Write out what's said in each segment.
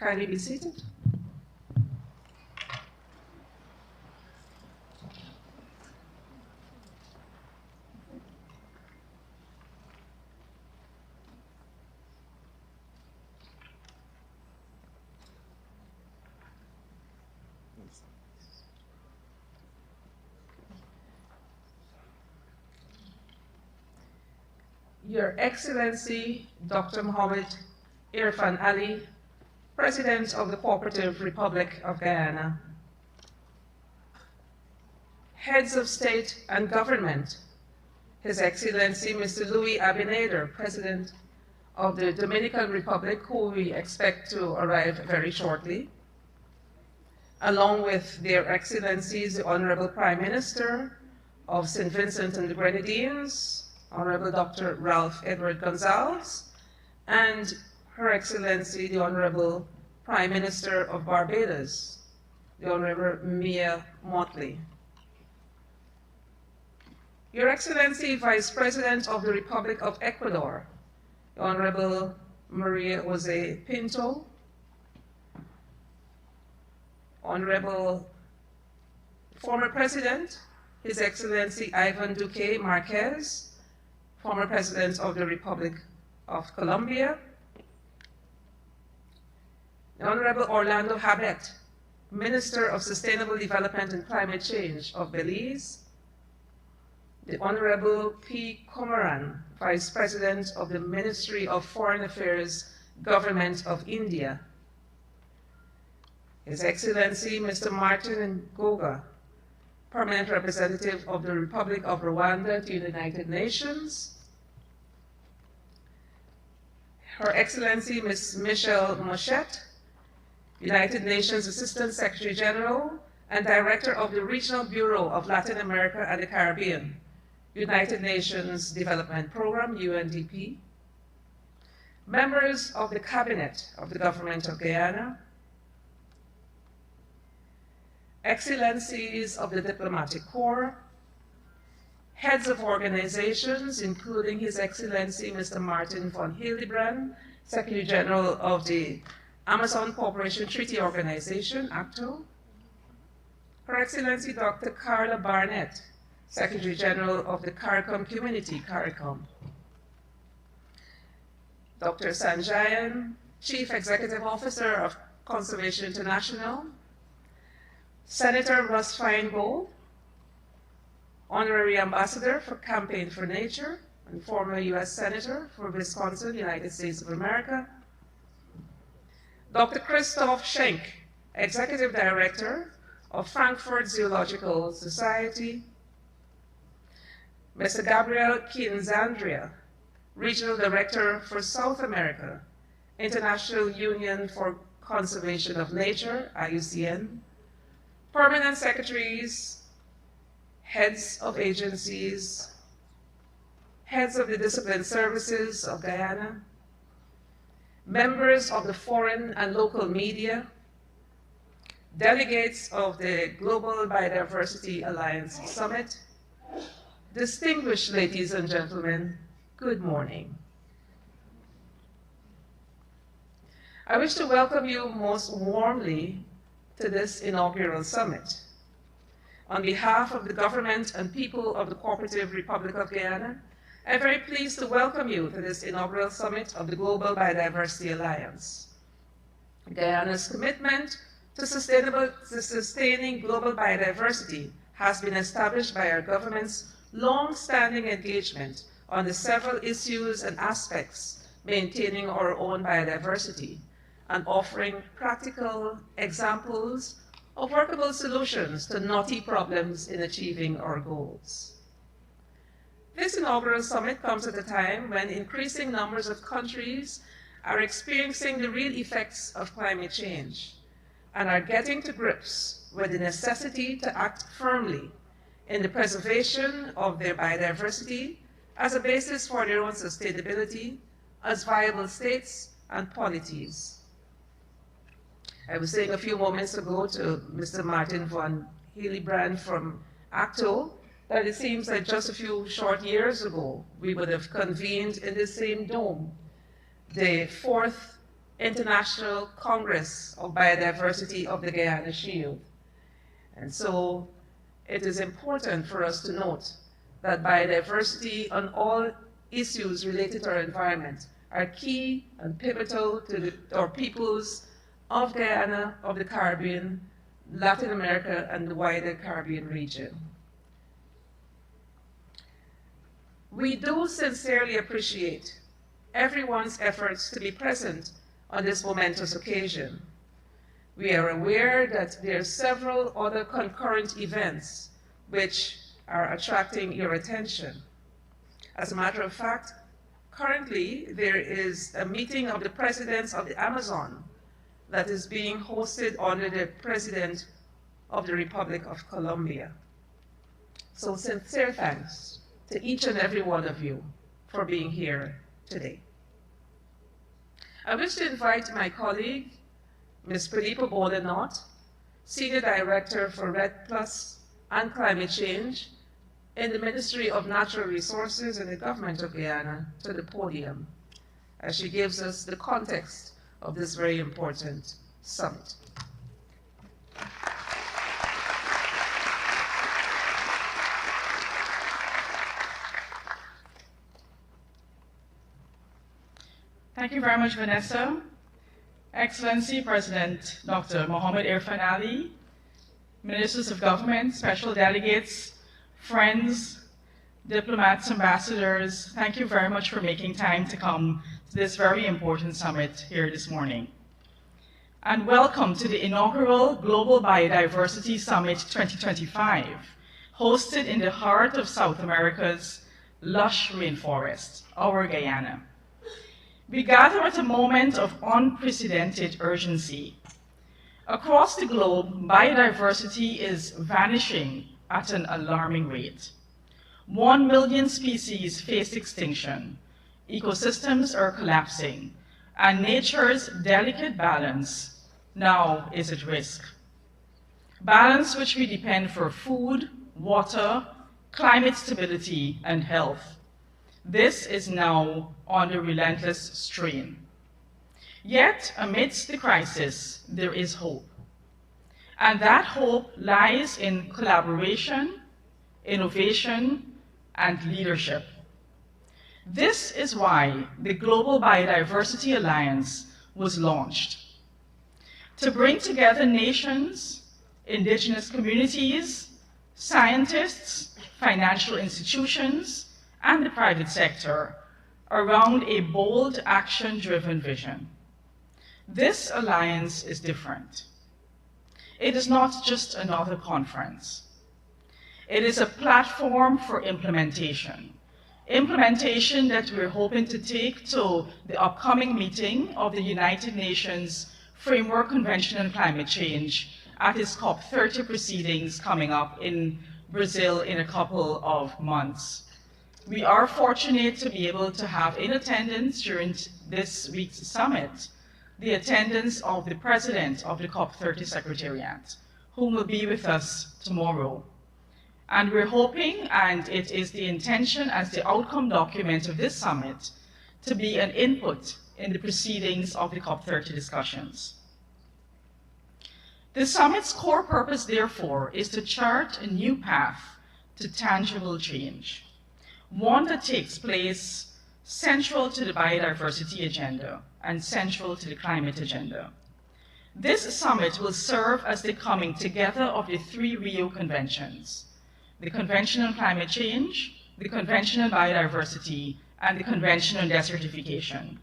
Kindly be seated. Your Excellency, Dr. Mohamed Irfaan Ali, President of the Cooperative Republic of Guyana, Heads of State and Government, His Excellency Mr. Louis Abinader, President of the Dominican Republic, who we expect to arrive very shortly, along with their Excellencies, the Honorable Prime Minister of St. Vincent and the Grenadines, Honorable Dr. Ralph Edward Gonzalez, and Her Excellency, the Honorable Prime Minister of Barbados, the Honorable Mia Mottley. Your Excellency, Vice President of the Republic of Ecuador, the Honorable Maria Jose Pinto, Honorable former President, His Excellency Ivan Duque Marquez, former President of the Republic of Colombia, the Honorable Orlando Habet, Minister of Sustainable Development and Climate Change of Belize, the Honorable P. Kumaran, Vice President of the Ministry of Foreign Affairs, Government of India, His Excellency Mr. Martin Ngoga, Permanent Representative of the Republic of Rwanda to the United Nations, Her Excellency Ms. Michelle Mochette, United Nations Assistant Secretary General and Director of the Regional Bureau of Latin America and the Caribbean, United Nations Development Program, UNDP, members of the Cabinet of the Government of Guyana, Excellencies of the Diplomatic Corps, heads of organizations, including His Excellency Mr. Martin von Hildebrand, Secretary General of the Amazon Cooperation Treaty Organization, ACTO, Her Excellency Dr. Carla Barnett, Secretary General of the CARICOM Community, CARICOM, Dr. Sanjayan, Chief Executive Officer of Conservation International, Senator Russ Feingold, Honorary Ambassador for Campaign for Nature and former U.S. Senator for Wisconsin, United States of America, Dr. Christoph Schenk, Executive Director of Frankfurt Zoological Society, Mr. Gabriel Kinzandria, Regional Director for South America, International Union for Conservation of Nature, IUCN, Permanent Secretaries, heads of agencies, heads of the discipline services of Guyana, members of the foreign and local media, delegates of the Global Biodiversity Alliance Summit, distinguished ladies and gentlemen, good morning. I wish to welcome you most warmly to this inaugural summit. On behalf of the government and people of the Cooperative Republic of Guyana, I'm very pleased to welcome you to this inaugural summit of the Global Biodiversity Alliance. Guyana's commitment to sustaining global biodiversity has been established by our government's long-standing engagement on the several issues and aspects maintaining our own biodiversity and offering practical examples of workable solutions to knotty problems in achieving our goals. This inaugural summit comes at a time when increasing numbers of countries are experiencing the real effects of climate change and are getting to grips with the necessity to act firmly in the preservation of their biodiversity as a basis for their own sustainability as viable states and polities. I was saying a few moments ago to Mr. Martin von Hildebrand from ACTO that it seems that just a few short years ago, we would have convened in the same dome the 4th International Congress of Biodiversity of the Guyana Shield. And so it is important for us to note that biodiversity and all issues related to our environment are key and pivotal to our peoples of Guyana, of the Caribbean, Latin America, and the wider Caribbean region. We do sincerely appreciate everyone's efforts to be present on this momentous occasion. We are aware that there are several other concurrent events which are attracting your attention. As a matter of fact, currently there is a meeting of the presidents of the Amazon that is being hosted under the President of the Republic of Colombia. So sincere thanks to each and every one of you for being here today. I wish to invite my colleague, Ms. Pradeepa Bholanath, Senior Director for REDD+ and Climate Change in the Ministry of Natural Resources and the Government of Guyana, to the podium as she gives us the context of this very important summit. Thank you very much, Vanessa. Excellency President Dr. Mohamed Irfaan Ali, Ministers of Government, Special Delegates, friends, diplomats, ambassadors, thank you very much for making time to come to this very important summit here this morning. And welcome to the inaugural Global Biodiversity Summit 2025, hosted in the heart of South America's lush rainforest, our Guyana. We gather at a moment of unprecedented urgency. Across the globe, biodiversity is vanishing at an alarming rate. 1 million species face extinction, ecosystems are collapsing, and nature's delicate balance now is at risk. Balance which we depend for food, water, climate stability, and health. This is now under relentless strain. Yet, amidst the crisis, there is hope. And that hope lies in collaboration, innovation, and leadership. This is why the Global Biodiversity Alliance was launched. To bring together nations, indigenous communities, scientists, financial institutions, and the private sector around a bold, action-driven vision. This alliance is different. It is not just another conference. It is a platform for implementation. Implementation that we're hoping to take to the upcoming meeting of the United Nations Framework Convention on Climate Change at its COP30 proceedings coming up in Brazil in a couple of months. We are fortunate to be able to have in attendance during this week's summit the attendance of the President of the COP30 Secretariat, whom will be with us tomorrow. And we're hoping, and it is the intention as the outcome document of this summit, to be an input in the proceedings of the COP30 discussions. The summit's core purpose, therefore, is to chart a new path to tangible change. One that takes place central to the biodiversity agenda and central to the climate agenda. This summit will serve as the coming together of the 3 Rio Conventions: the Convention on Climate Change, the Convention on Biodiversity, and the Convention on Desertification,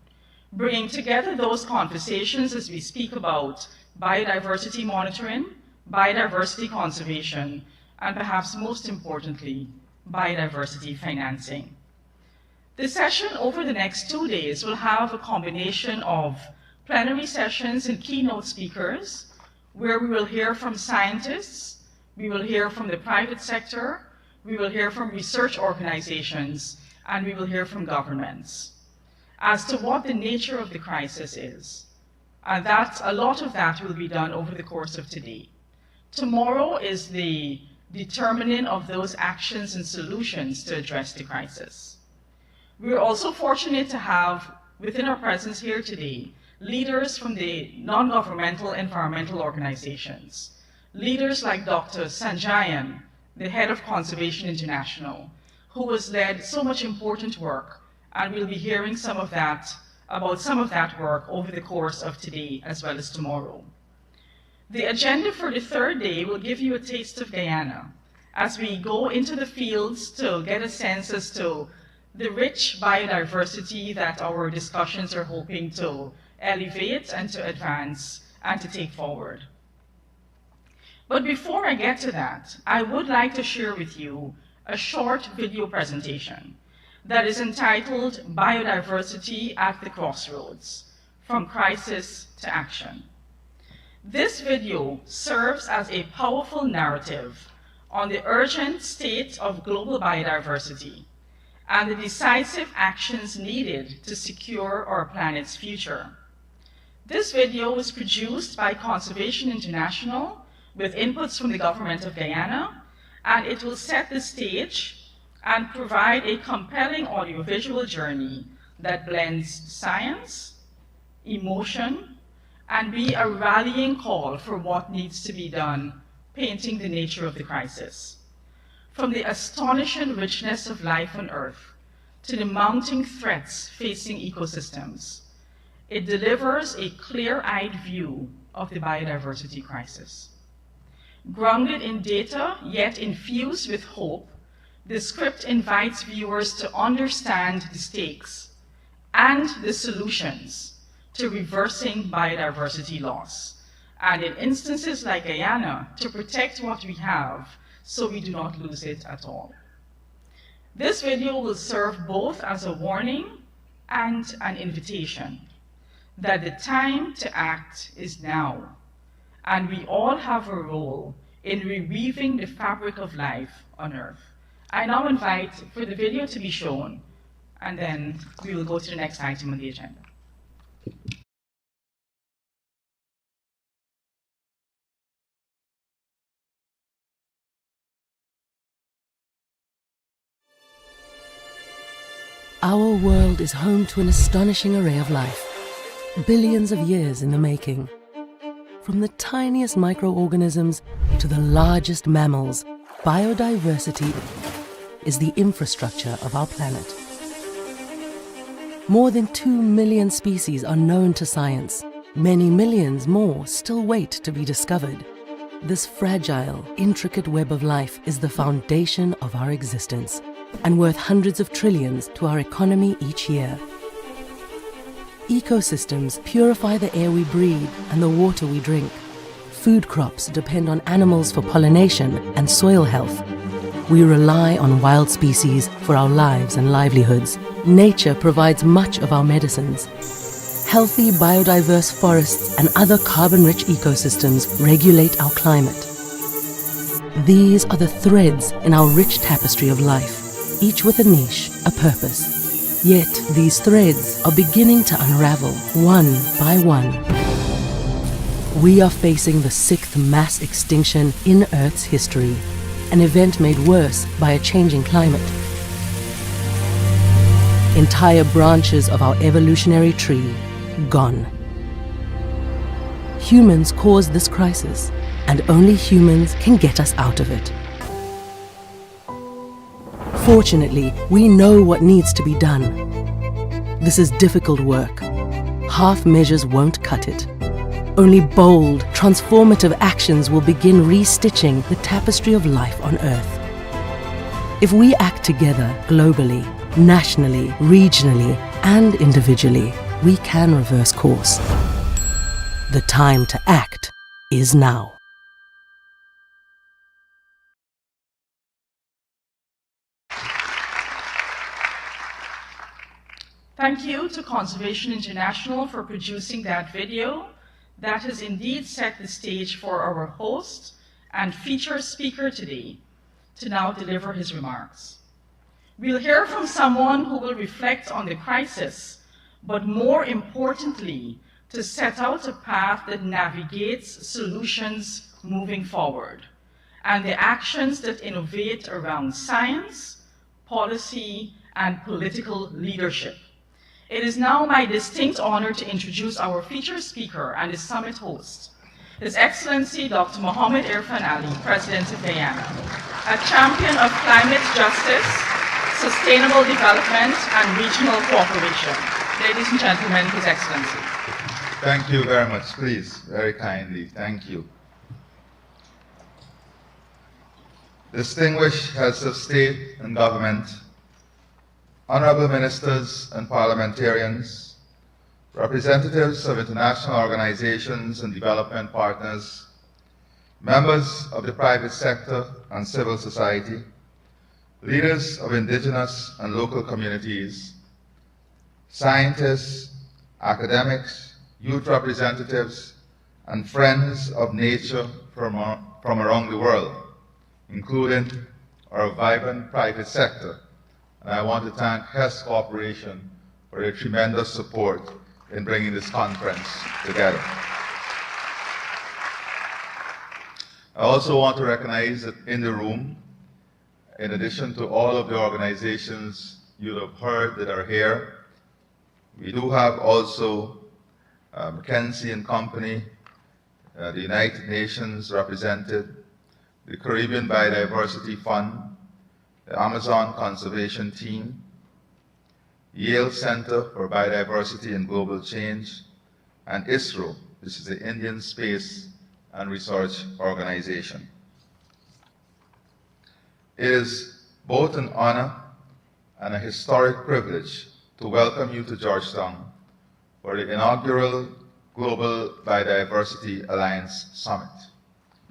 bringing together those conversations as we speak about biodiversity monitoring, biodiversity conservation, and perhaps most importantly, biodiversity financing. The session over the next 2 days will have a combination of plenary sessions and keynote speakers, where we will hear from scientists, we will hear from the private sector, we will hear from research organizations, and we will hear from governments as to what the nature of the crisis is. And a lot of that will be done over the course of today. Tomorrow is the determining of those actions and solutions to address the crisis. We are also fortunate to have within our presence here today leaders from the non-governmental environmental organizations, leaders like Dr. Sanjayan, the head of Conservation International, who has led so much important work, and we'll be hearing about some of that work over the course of today as well as tomorrow. The agenda for the third day will give you a taste of Guyana as we go into the fields to get a sense as to the rich biodiversity that our discussions are hoping to elevate and to advance and to take forward. But before I get to that, I would like to share with you a short video presentation that is entitled Biodiversity at the Crossroads, From Crisis to Action. This video serves as a powerful narrative on the urgent state of global biodiversity and the decisive actions needed to secure our planet's future. This video was produced by Conservation International with inputs from the government of Guyana, and it will set the stage and provide a compelling audiovisual journey that blends science, emotion, and be a rallying call for what needs to be done, painting the nature of the crisis. From the astonishing richness of life on Earth to the mounting threats facing ecosystems, it delivers a clear-eyed view of the biodiversity crisis. Grounded in data, yet infused with hope, the script invites viewers to understand the stakes and the solutions to reversing biodiversity loss, and in instances like Guyana, to protect what we have so we do not lose it at all. This video will serve both as a warning and an invitation that the time to act is now, and we all have a role in reweaving the fabric of life on Earth. I now invite for the video to be shown, and then we will go to the next item on the agenda. Our world is home to an astonishing array of life, billions of years in the making. From the tiniest microorganisms to the largest mammals, biodiversity is the infrastructure of our planet. More than 2 million species are known to science. Many millions more still wait to be discovered. This fragile, intricate web of life is the foundation of our existence and worth hundreds of trillions to our economy each year. Ecosystems purify the air we breathe and the water we drink. Food crops depend on animals for pollination and soil health. We rely on wild species for our lives and livelihoods. Nature provides much of our medicines. Healthy, biodiverse forests and other carbon-rich ecosystems regulate our climate. These are the threads in our rich tapestry of life, each with a niche, a purpose. Yet these threads are beginning to unravel, one by one. We are facing the 6th mass extinction in Earth's history, an event made worse by a changing climate. Entire branches of our evolutionary tree gone. Humans caused this crisis, and only humans can get us out of it. Fortunately, we know what needs to be done. This is difficult work. Half measures won't cut it. Only bold, transformative actions will begin restitching the tapestry of life on Earth. If we act together globally, nationally, regionally, and individually, we can reverse course. The time to act is now. Thank you to Conservation International for producing that video. That has indeed set the stage for our host and featured speaker today to now deliver his remarks. We'll hear from someone who will reflect on the crisis, but more importantly, to set out a path that navigates solutions moving forward, and the actions that innovate around science, policy, and political leadership. It is now my distinct honor to introduce our featured speaker and his summit host, His Excellency Dr. Mohamed Irfaan Ali, President of Guyana, a champion of climate justice, sustainable development, and regional cooperation. Ladies and gentlemen, His Excellency. Thank you very much, please, very kindly, thank you. Distinguished heads of state and government, honorable ministers and parliamentarians, representatives of international organizations and development partners, members of the private sector and civil society, leaders of indigenous and local communities, scientists, academics, youth representatives, and friends of nature from around the world, including our vibrant private sector. And I want to thank HES Corporation for their tremendous support in bringing this conference together. I also want to recognize that in the room, in addition to all of the organizations you have heard that are here, we do have also McKinsey and Company, the United Nations represented, the Caribbean Biodiversity Fund, the Amazon Conservation Team, Yale Center for Biodiversity and Global Change, and ISRO, which is the Indian Space and Research Organization. It is both an honor and a historic privilege to welcome you to Georgetown for the inaugural Global Biodiversity Alliance Summit.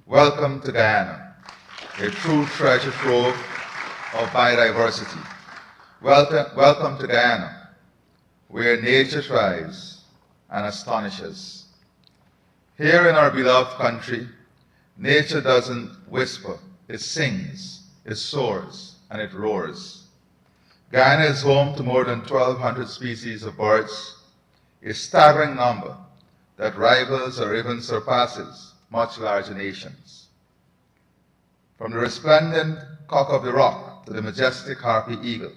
Welcome to Guyana, a true treasure trove of biodiversity. Welcome to Guyana, where nature thrives and astonishes. Here in our beloved country, nature doesn't whisper, it sings, it soars, and it roars. Guyana is home to more than 1,200 species of birds, a staggering number that rivals or even surpasses much larger nations. From the resplendent cock of the rock to the majestic harpy eagle,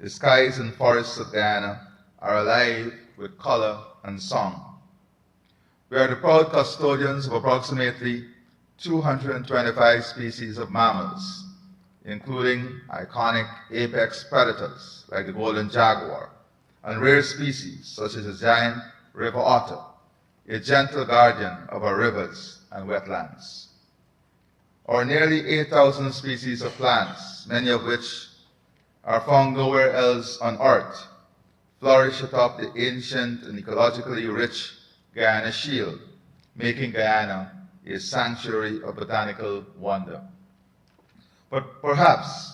the skies and forests of Guyana are alive with color and song. We are the proud custodians of approximately 225 species of mammals, including iconic apex predators like the golden jaguar, and rare species such as the giant river otter, a gentle guardian of our rivers and wetlands. Our nearly 8,000 species of plants, many of which are found nowhere else on Earth, flourish atop the ancient and ecologically rich Guyana Shield, making Guyana a sanctuary of botanical wonder. But perhaps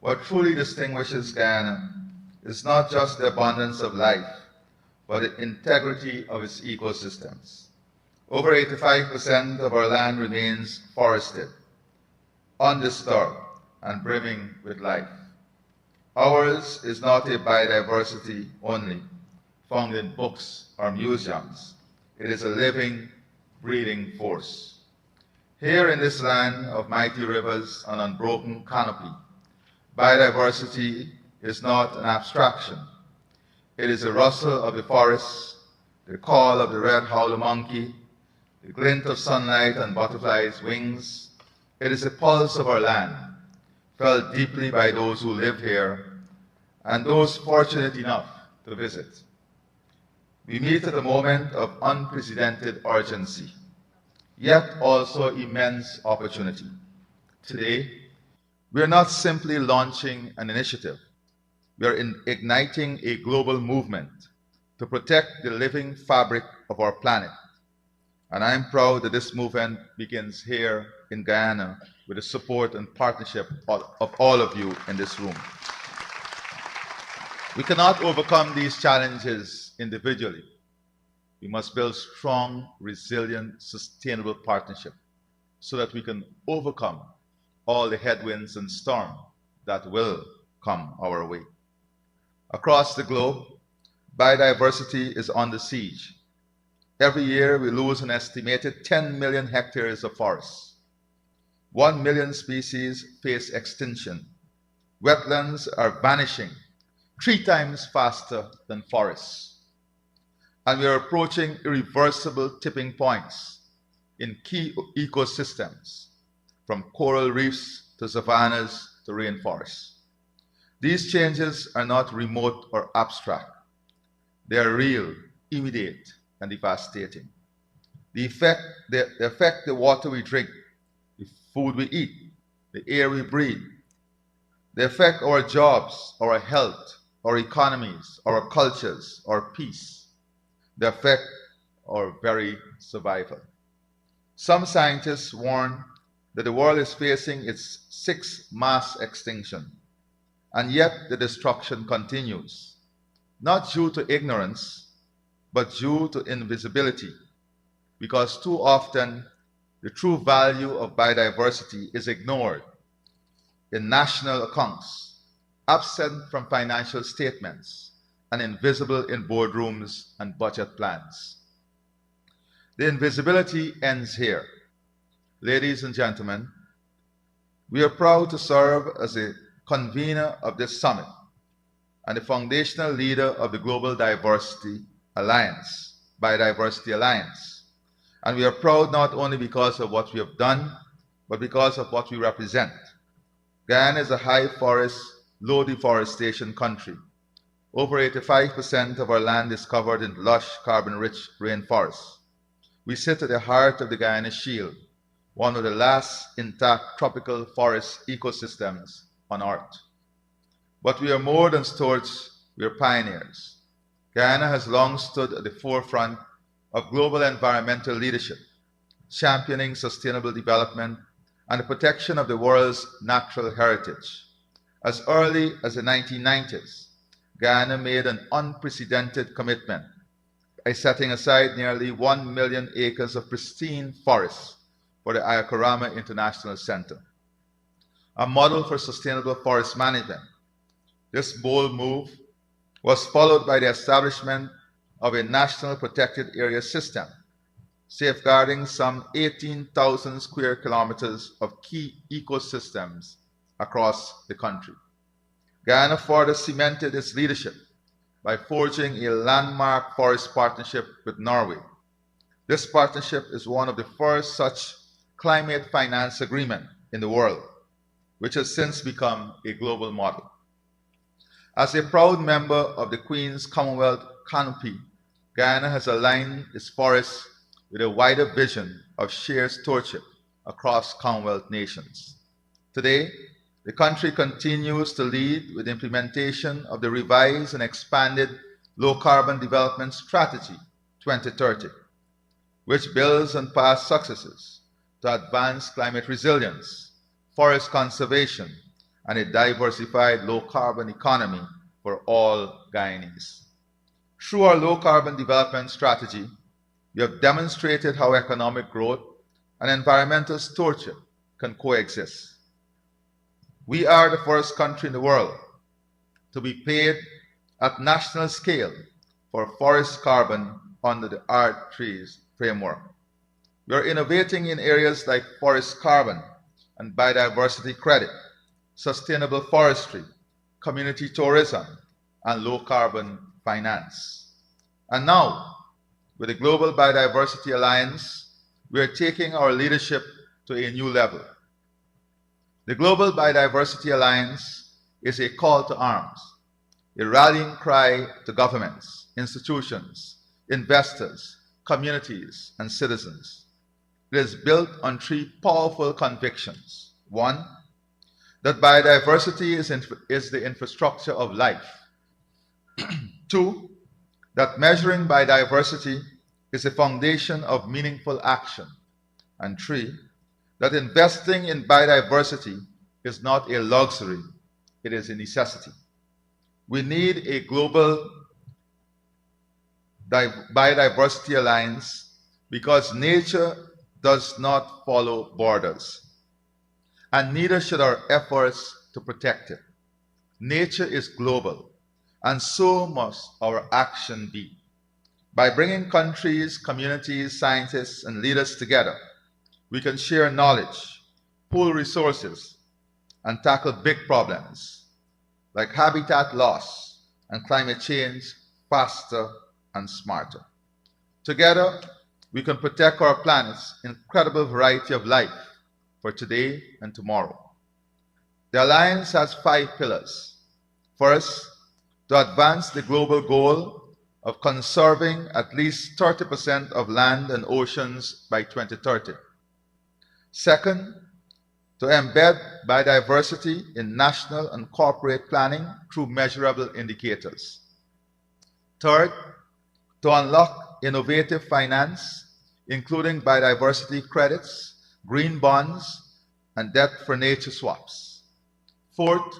what truly distinguishes Guyana is not just the abundance of life, but the integrity of its ecosystems. Over 85% of our land remains forested, undisturbed, and brimming with life. Ours is not a biodiversity only, found in books or museums. It is a living, breathing force. Here in this land of mighty rivers and unbroken canopy, biodiversity is not an abstraction. It is the rustle of the forests, the call of the red howler monkey, the glint of sunlight on butterflies' wings. It is the pulse of our land, felt deeply by those who live here and those fortunate enough to visit. We meet at a moment of unprecedented urgency, yet also immense opportunity. Today, we are not simply launching an initiative. We are igniting a global movement to protect the living fabric of our planet. And I'm proud that this movement begins here in Guyana with the support and partnership of all of you in this room. We cannot overcome these challenges individually. We must build strong, resilient, sustainable partnership so that we can overcome all the headwinds and storms that will come our way. Across the globe, biodiversity is under siege. Every year, we lose an estimated 10 million hectares of forests. 1 million species face extinction. Wetlands are vanishing, 3 times faster than forests. And we are approaching irreversible tipping points in key ecosystems, from coral reefs to savannas to rainforests. These changes are not remote or abstract. They are real, immediate, and devastating. They affect the water we drink, the food we eat, the air we breathe. They affect our jobs, our health, our economies, our cultures, our peace. They affect our very survival. Some scientists warn that the world is facing its 6th mass extinction, and yet the destruction continues, not due to ignorance, but due to invisibility, because too often the true value of biodiversity is ignored in national accounts, absent from financial statements, and invisible in boardrooms and budget plans. The invisibility ends here. Ladies and gentlemen, we are proud to serve as the convener of this summit and the foundational leader of the Global Biodiversity Alliance. And we are proud not only because of what we have done, but because of what we represent. Guyana is a high forest, low deforestation country. Over 85% of our land is covered in lush, carbon-rich rainforests. We sit at the heart of the Guyana Shield, one of the last intact tropical forest ecosystems on Earth. But we are more than stewards, we are pioneers. Guyana has long stood at the forefront of global environmental leadership, championing sustainable development and the protection of the world's natural heritage. As early as the 1990s, Guyana made an unprecedented commitment by setting aside nearly 1 million acres of pristine forests for the Ayakorama International Center, a model for sustainable forest management. This bold move was followed by the establishment of a national protected area system, safeguarding some 18,000 square kilometers of key ecosystems across the country. Guyana further cemented its leadership by forging a landmark forest partnership with Norway. This partnership is one of the first such climate finance agreement in the world, which has since become a global model. As a proud member of the Queen's Commonwealth canopy, Guyana has aligned its forests with a wider vision of shared stewardship across Commonwealth nations. Today, the country continues to lead with the implementation of the revised and expanded Low Carbon Development Strategy 2030, which builds on past successes to advance climate resilience, forest conservation, and a diversified low-carbon economy for all Guyanese. Through our Low Carbon Development Strategy, we have demonstrated how economic growth and environmental stewardship can coexist. We are the first country in the world to be paid at national scale for forest carbon under the R3's framework. We are innovating in areas like forest carbon and biodiversity credit, sustainable forestry, community tourism, and low-carbon finance. And now, with the Global Biodiversity Alliance, we are taking our leadership to a new level. The Global Biodiversity Alliance is a call to arms, a rallying cry to governments, institutions, investors, communities, and citizens. It is built on 3 powerful convictions. 1, that biodiversity is the infrastructure of life. 2, that measuring biodiversity is the foundation of meaningful action. And 3, that investing in biodiversity is not a luxury, it is a necessity. We need a global biodiversity alliance because nature does not follow borders, and neither should our efforts to protect it. Nature is global, and so must our action be. By bringing countries, communities, scientists, and leaders together, we can share knowledge, pool resources, and tackle big problems like habitat loss, and climate change faster and smarter. Together, we can protect our planet's incredible variety of life for today and tomorrow. The Alliance has 5 pillars. First, to advance the global goal of conserving at least 30% of land and oceans by 2030. Second, to embed biodiversity in national and corporate planning through measurable indicators. Third, to unlock innovative finance, including biodiversity credits, green bonds, and debt for nature swaps. Fourth,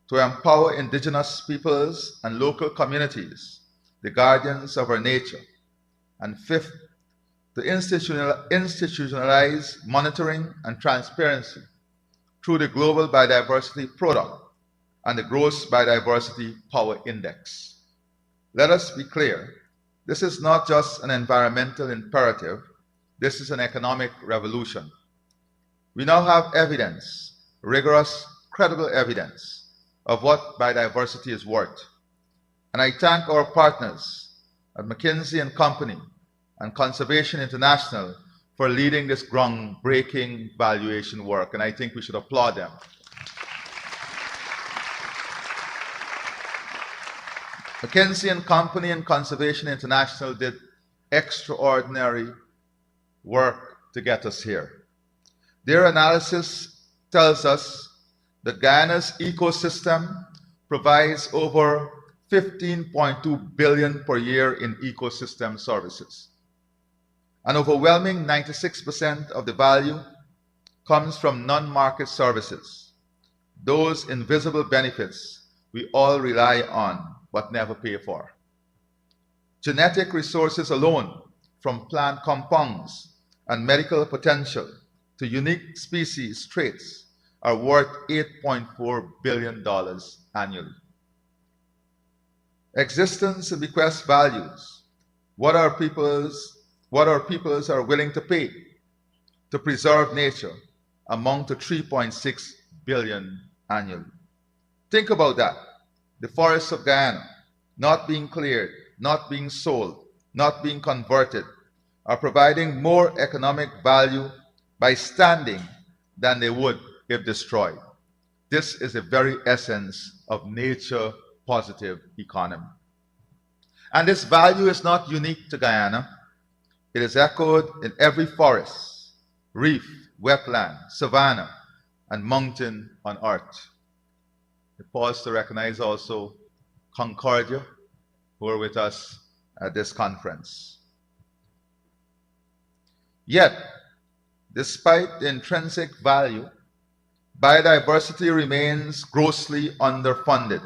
to empower indigenous peoples and local communities, the guardians of our nature. And fifth, to institutionalize monitoring and transparency through the Global Biodiversity Product and the Gross Biodiversity Power Index. Let us be clear, this is not just an environmental imperative, this is an economic revolution. We now have evidence, rigorous, credible evidence, of what biodiversity is worth. And I thank our partners at McKinsey & Company and Conservation International for leading this groundbreaking valuation work, and I think we should applaud them. McKinsey & Company and Conservation International did extraordinary work to get us here. Their analysis tells us that Guyana's ecosystem provides over $15.2 billion per year in ecosystem services. An overwhelming 96% of the value comes from non-market services, those invisible benefits we all rely on but never pay for. Genetic resources alone, from plant compounds and medical potential to unique species traits, are worth $8.4 billion annually. Existence and bequest values, what our peoples are willing to pay to preserve nature, amount to $3.6 billion annually. Think about that. The forests of Guyana, not being cleared, not being sold, not being converted, are providing more economic value by standing than they would if destroyed. This is the very essence of nature-positive economy. And this value is not unique to Guyana. It is echoed in every forest, reef, wetland, savanna, and mountain on earth. I pause to recognize also Concordia, who are with us at this conference. Yet, despite the intrinsic value, biodiversity remains grossly underfunded.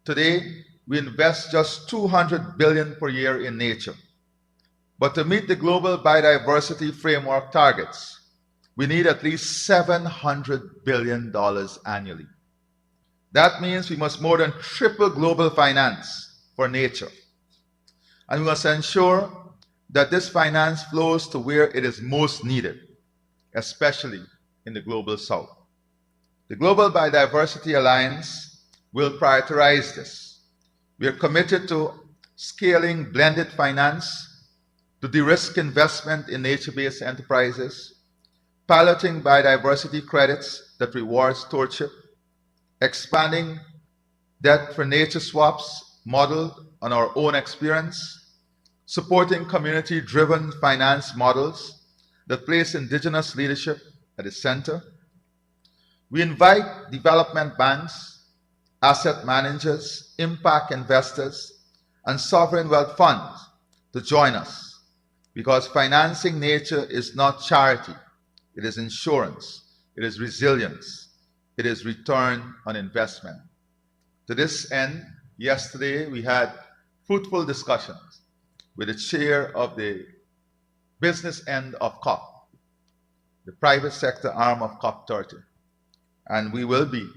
Today, we invest just $200 billion per year in nature. But to meet the Global Biodiversity Framework targets, we need at least $700 billion annually. That means we must more than triple global finance for nature. And we must ensure that this finance flows to where it is most needed, especially in the Global South. The Global Biodiversity Alliance will prioritize this. We are committed to scaling blended finance, to de-risk investment in nature-based enterprises, piloting biodiversity credits that reward stewardship, expanding debt for nature swaps modeled on our own experience, supporting community-driven finance models that place indigenous leadership at the center. We invite development banks, asset managers, impact investors, and sovereign wealth funds to join us, because financing nature is not charity, it is insurance, it is resilience, it is return on investment. To this end, yesterday we had fruitful discussions with the chair of the business end of COP, the private sector arm of COP30. And we will be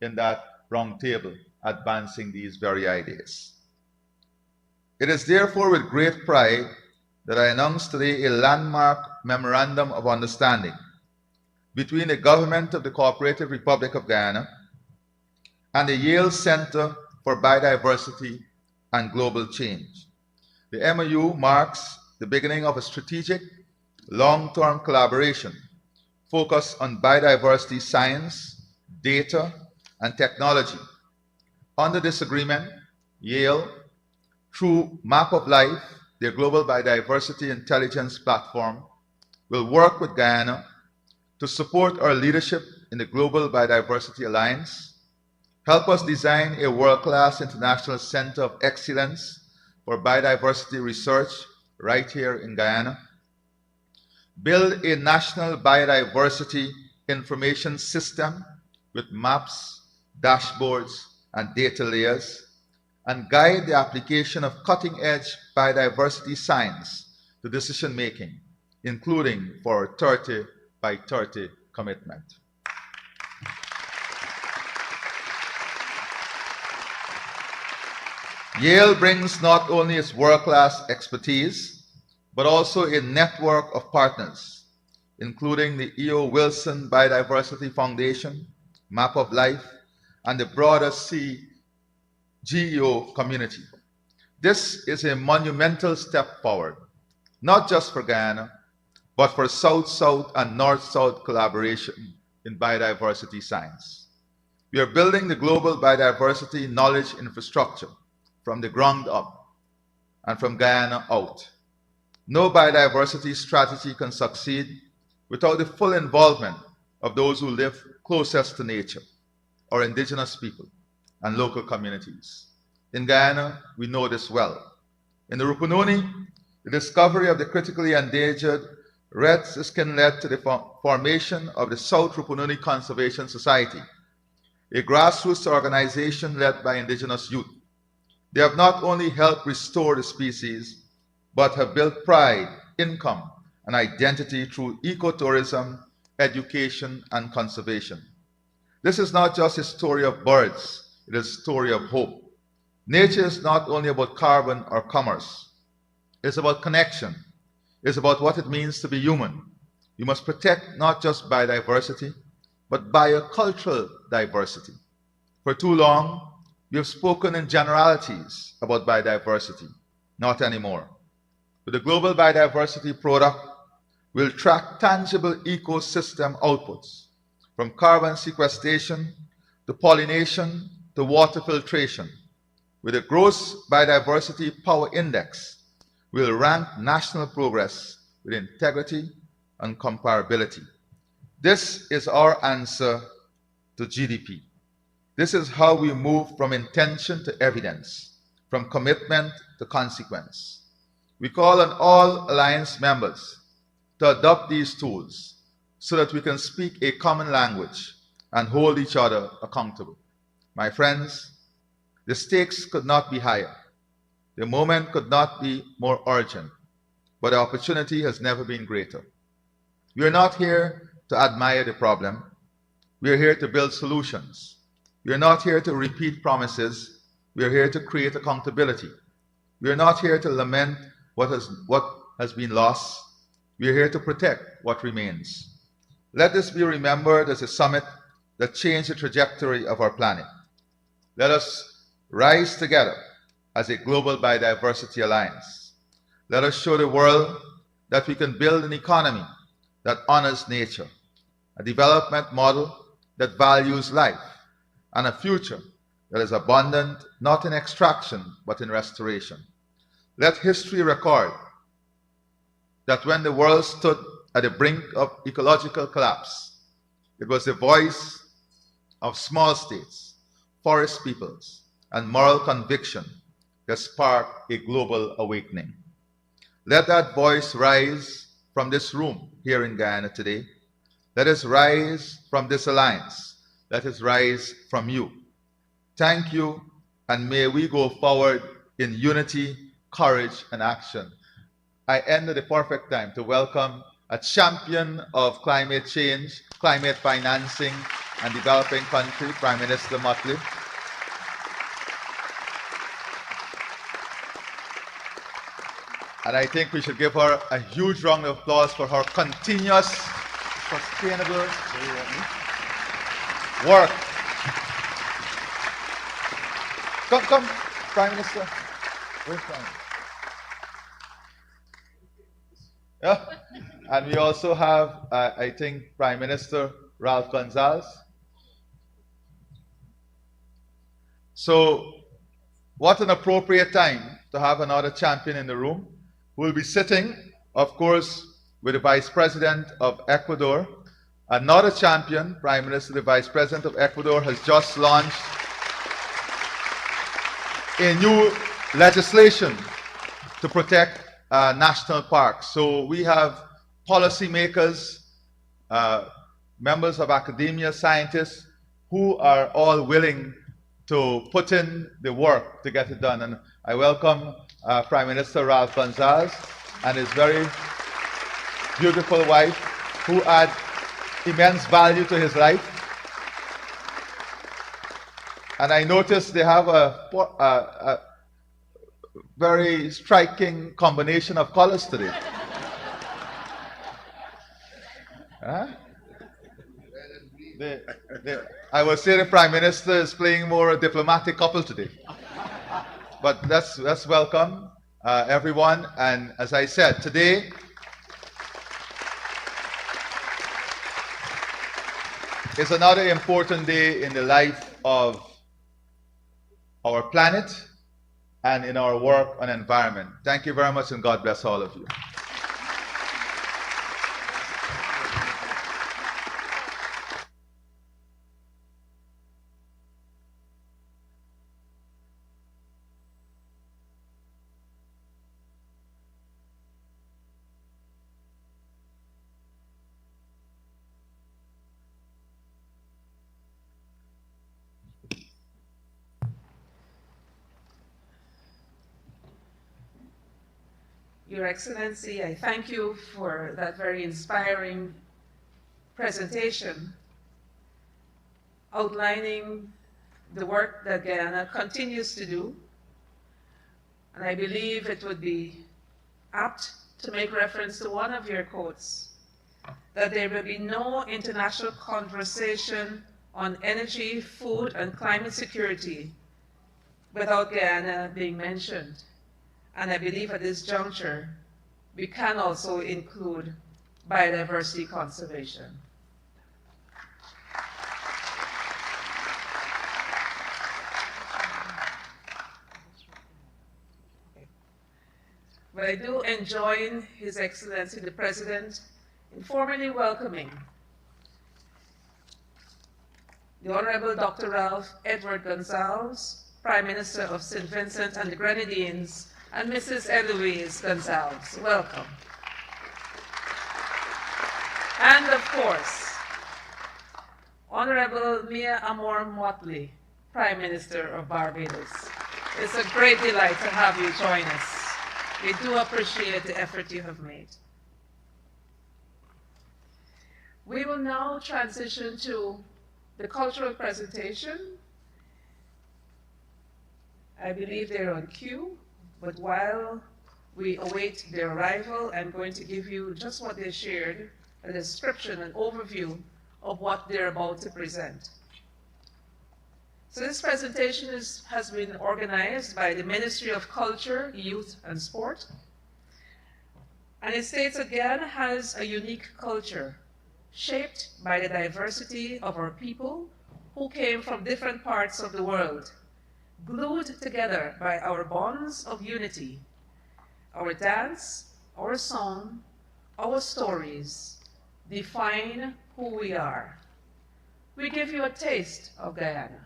in that round table advancing these very ideas. It is therefore with great pride that I announce today a landmark memorandum of understanding between the government of the Cooperative Republic of Guyana and the Yale Center for Biodiversity and Global Change. The MOU marks the beginning of a strategic, long-term collaboration focused on biodiversity science, data, and technology. Under this agreement, Yale, through Map of Life, their Global Biodiversity Intelligence Platform, will work with Guyana to support our leadership in the Global Biodiversity Alliance, help us design a world-class international center of excellence for biodiversity research right here in Guyana, build a national biodiversity information system with maps, dashboards, and data layers, and guide the application of cutting-edge biodiversity science to decision-making, including for our 30 by 30 commitment. Yale brings not only its world-class expertise, but also a network of partners, including the E.O. Wilson Biodiversity Foundation, Map of Life, and the broader GEO community. This is a monumental step forward, not just for Guyana, but for South-South and North-South collaboration in biodiversity science. We are building the global biodiversity knowledge infrastructure from the ground up and from Guyana out. No biodiversity strategy can succeed without the full involvement of those who live closest to nature, our indigenous people and local communities. In Guyana, we know this well. In the Rupununi, the discovery of the critically endangered red siskin led to the formation of the South Rupununi Conservation Society, a grassroots organization led by indigenous youth. They have not only helped restore the species, but have built pride, income, and identity through ecotourism, education, and conservation. This is not just a story of birds, it is a story of hope. Nature is not only about carbon or commerce. It's about connection. It's about what it means to be human. You must protect not just biodiversity, but biocultural diversity. For too long, we have spoken in generalities about biodiversity. Not anymore. With the Global Biodiversity product, we'll track tangible ecosystem outputs, from carbon sequestration to pollination to water filtration. With a gross biodiversity power index, we'll rank national progress with integrity and comparability. This is our answer to GDP. This is how we move from intention to evidence, from commitment to consequence. We call on all Alliance members to adopt these tools so that we can speak a common language and hold each other accountable. My friends, the stakes could not be higher. The moment could not be more urgent, but the opportunity has never been greater. We are not here to admire the problem. We are here to build solutions. We are not here to repeat promises. We are here to create accountability. We are not here to lament what has been lost. We are here to protect what remains. Let this be remembered as a summit that changed the trajectory of our planet. Let us rise together as a global biodiversity alliance. Let us show the world that we can build an economy that honors nature, a development model that values life, and a future that is abundant not in extraction but in restoration. Let history record that when the world stood at the brink of ecological collapse, it was the voice of small states, forest peoples, and moral conviction that sparked a global awakening. Let that voice rise from this room here in Guyana today. Let us rise from this alliance. Let us rise from you. Thank you, and may we go forward in unity, courage, and action. I end at the perfect time to welcome a champion of climate change, climate financing, and developing country, Prime Minister Motley. And I think we should give her a huge round of applause for her continuous, sustainable work. Come, Prime Minister. Where's Prime? Yeah. And we also have, I think, Prime Minister Ralph Gonzalez. So, what an appropriate time to have another champion in the room. We'll be sitting, of course, with the Vice President of Ecuador. Another champion, Prime Minister, the Vice President of Ecuador, has just launched a new legislation to protect national parks. So we have policymakers, members of academia, scientists, who are all willing to put in the work to get it done. And I welcome Prime Minister Ralph Gonzalez and his very beautiful wife, who add immense value to his life. And I noticed they have a very striking combination of colors today. Huh? I would say the Prime Minister is playing more a diplomatic couple today. But that's welcome, everyone. And as I said, today is another important day in the life of our planet and in our work on environment. Thank you very much, and God bless all of you. Your Excellency, I thank you for that very inspiring presentation outlining the work that Guyana continues to do. And I believe it would be apt to make reference to one of your quotes, that there will be no international conversation on energy, food, and climate security without Guyana being mentioned. And I believe at this juncture, we can also include biodiversity conservation. But I do enjoin His Excellency the President in formally welcoming the Honorable Dr. Ralph Edward Gonzalez, Prime Minister of St. Vincent and the Grenadines, and Mrs. Eloise Gonzalez. Welcome. And of course, Honorable Mia Amor Motley, Prime Minister of Barbados. It's a great delight to have you join us. We do appreciate the effort you have made. We will now transition to the cultural presentation. I believe they're on cue. But while we await their arrival, I'm going to give you just what they shared, a description, an overview of what they're about to present. So this presentation has been organized by the Ministry of Culture, Youth and Sport. And it states that Guyana has a unique culture shaped by the diversity of our people who came from different parts of the world, glued together by our bonds of unity, our dance, our song, our stories define who we are. We give you a taste of Guyana.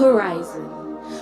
horizon,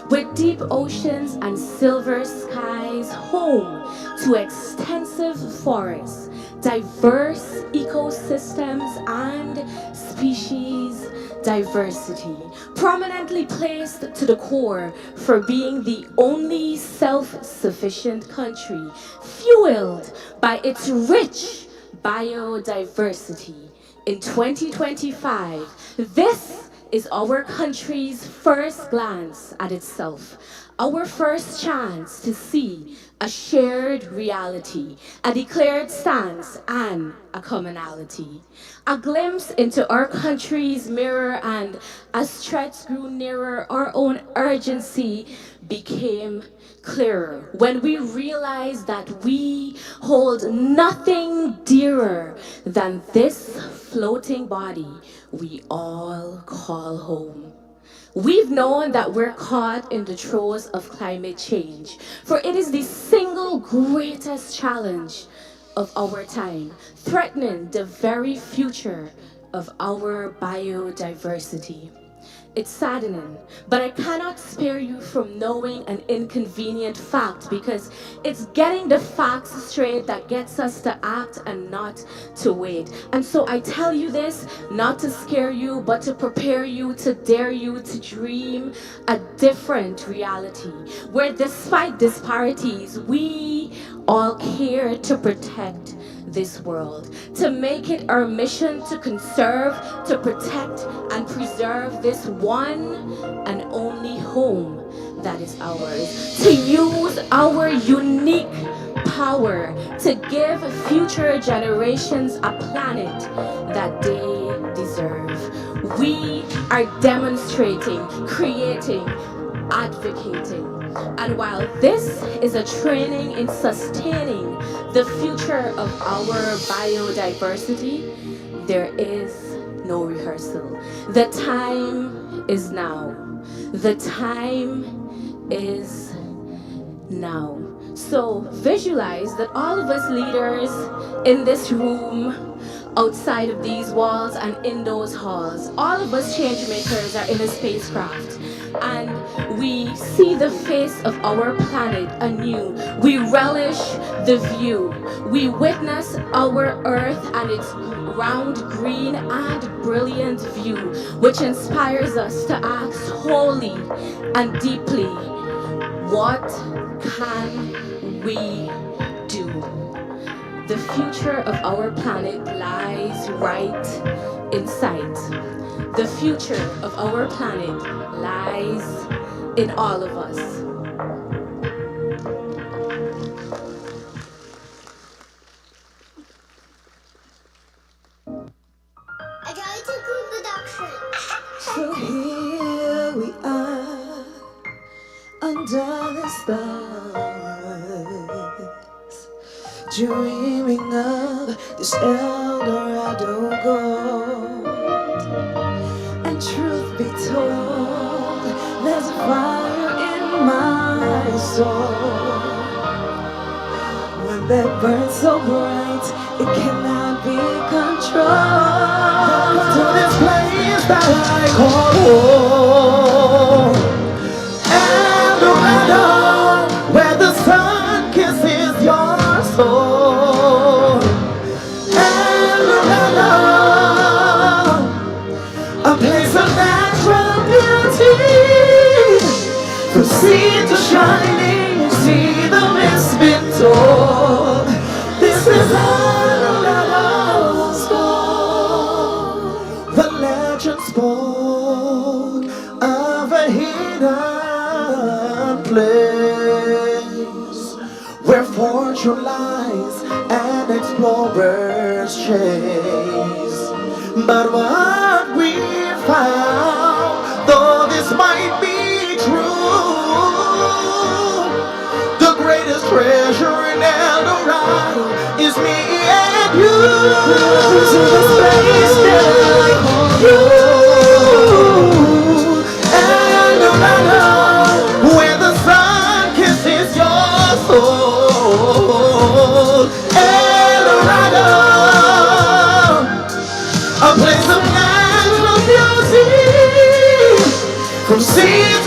with deep oceans and silver skies, home to extensive forests, diverse ecosystems, and species diversity, prominently placed to the core for being the only self-sufficient country, fueled by its rich biodiversity. In 2025, this is our country's first glance at itself, our first chance to see a shared reality, a declared stance, and a commonality. A glimpse into our country's mirror, and as threats grew nearer, our own urgency became clearer when we realized that we hold nothing dearer than this floating body we all call home. We've known that we're caught in the throes of climate change, for it is the single greatest challenge of our time, threatening the very future of our biodiversity. It's saddening, but I cannot spare you from knowing an inconvenient fact, because it's getting the facts straight that gets us to act and not to wait. And so I tell you this not to scare you, but to prepare you, to dare you to dream a different reality, where despite disparities, we all care to protect this world, to make it our mission to conserve, to protect, and preserve this one and only home that is ours, to use our unique power to give future generations a planet that they deserve. We are demonstrating, creating, advocating. And while this is a training in sustaining the future of our biodiversity, there is no rehearsal. The time is now. The time is now. So visualize that all of us leaders in this room, outside of these walls and in those halls, all of us change makers are in a spacecraft, and we see the face of our planet anew. We relish the view. We witness our earth and its round, green, and brilliant view, which inspires us to ask wholly and deeply, what can we do? The future of our planet lies right in sight. The future of our planet lies in all of us. I tried to group production. So here we are under the stars, dreaming of this Eldorado gold. And truth be told, there's a fire in my soul. When that burns so bright, it cannot be controlled. To this place that I call home, Eldorado, where the sun kisses your soul. Eldorado, a place of natural beauty, from sea to shining, see the mist been told. This is Eldorado's goal. The legend spoke of a hidden place where fortune lies and explorers chase. But what we found, though this might be true, the greatest treasure in Eldorado is me and you. To this place that I call home, Eldorado, where the sun kisses your soul. Eldorado, a place of natural beauty, from sea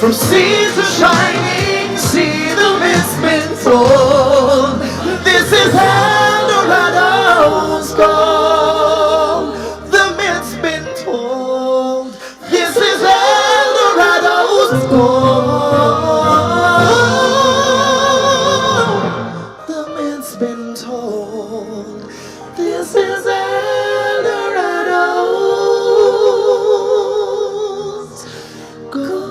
From sea to shining sea, the mist's been told. This is Eldorado's goal. The myth's been told. This is Eldorado's goal. The myth's been told. This is Eldorado's goal.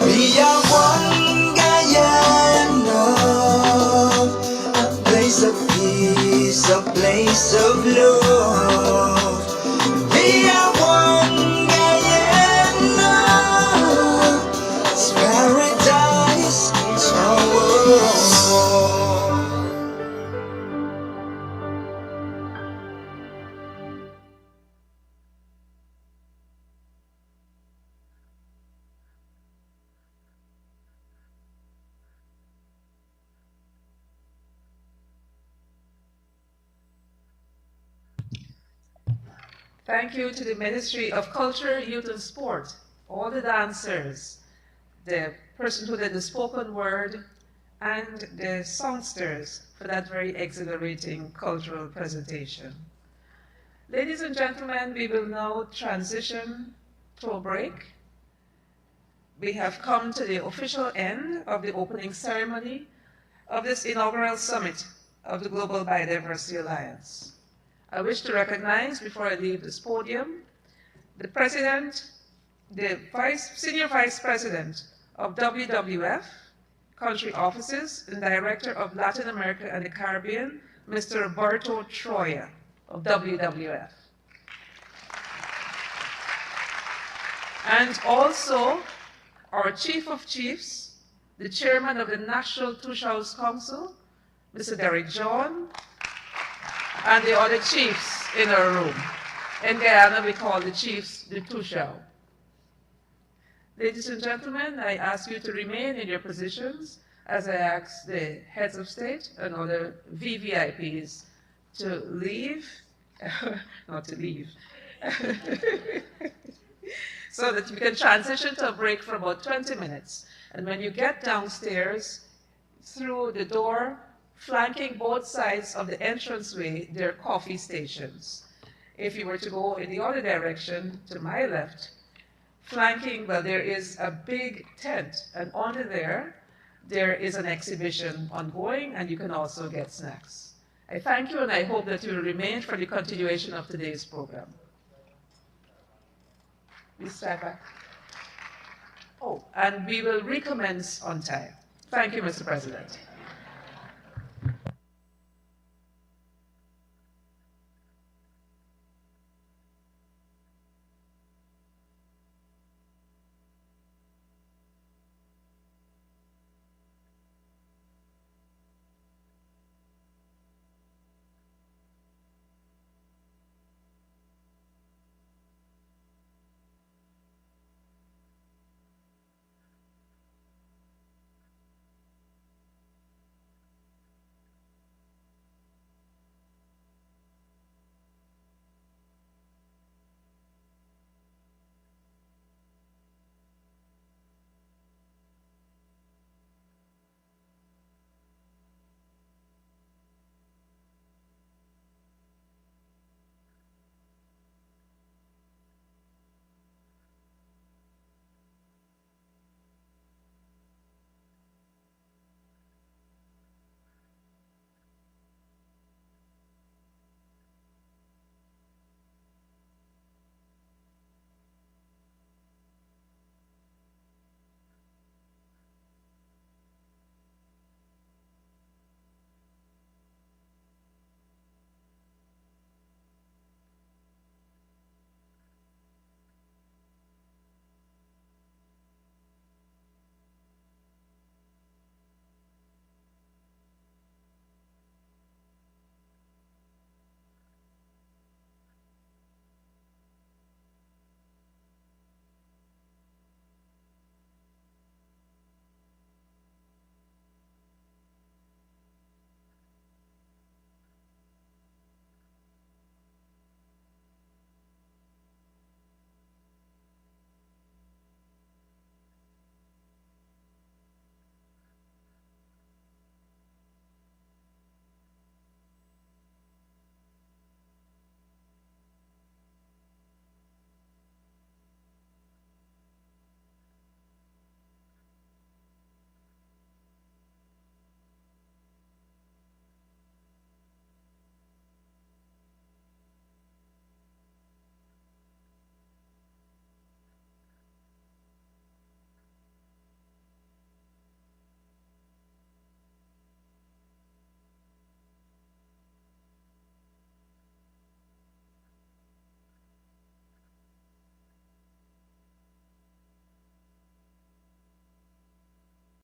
We are one Guyana, a place of peace, a place of love. We are one Guyana, it's paradise, it's our world. Thank you to the Ministry of Culture, Youth and Sport, all the dancers, the person who did the spoken word, and the songsters for that very exhilarating cultural presentation. Ladies and gentlemen, we will now transition to a break. We have come to the official end of the opening ceremony of this inaugural summit of the Global Biodiversity Alliance. I wish to recognize, before I leave this podium, the President, the Senior Vice President of WWF, Country Offices, and Director of Latin America and the Caribbean, Mr. Roberto Troya of WWF. And also our Chief of Chiefs, the Chairman of the National Tushaus Council, Mr. Derek John, and the other chiefs in our room. In Guyana, we call the chiefs the Tushao. Ladies and gentlemen, I ask you to remain in your positions as I ask the heads of state and other VVIPs to leave, not to leave, so that you can transition to a break for about 20 minutes. And when you get downstairs, through the door, flanking both sides of the entranceway, there are coffee stations. If you were to go in the other direction, to my left, flanking, well, there is a big tent, and under there is an exhibition ongoing, and you can also get snacks. I thank you, and I hope that you will remain for the continuation of today's program. We step back. Oh, and we will recommence on time. Thank you, Mr. President.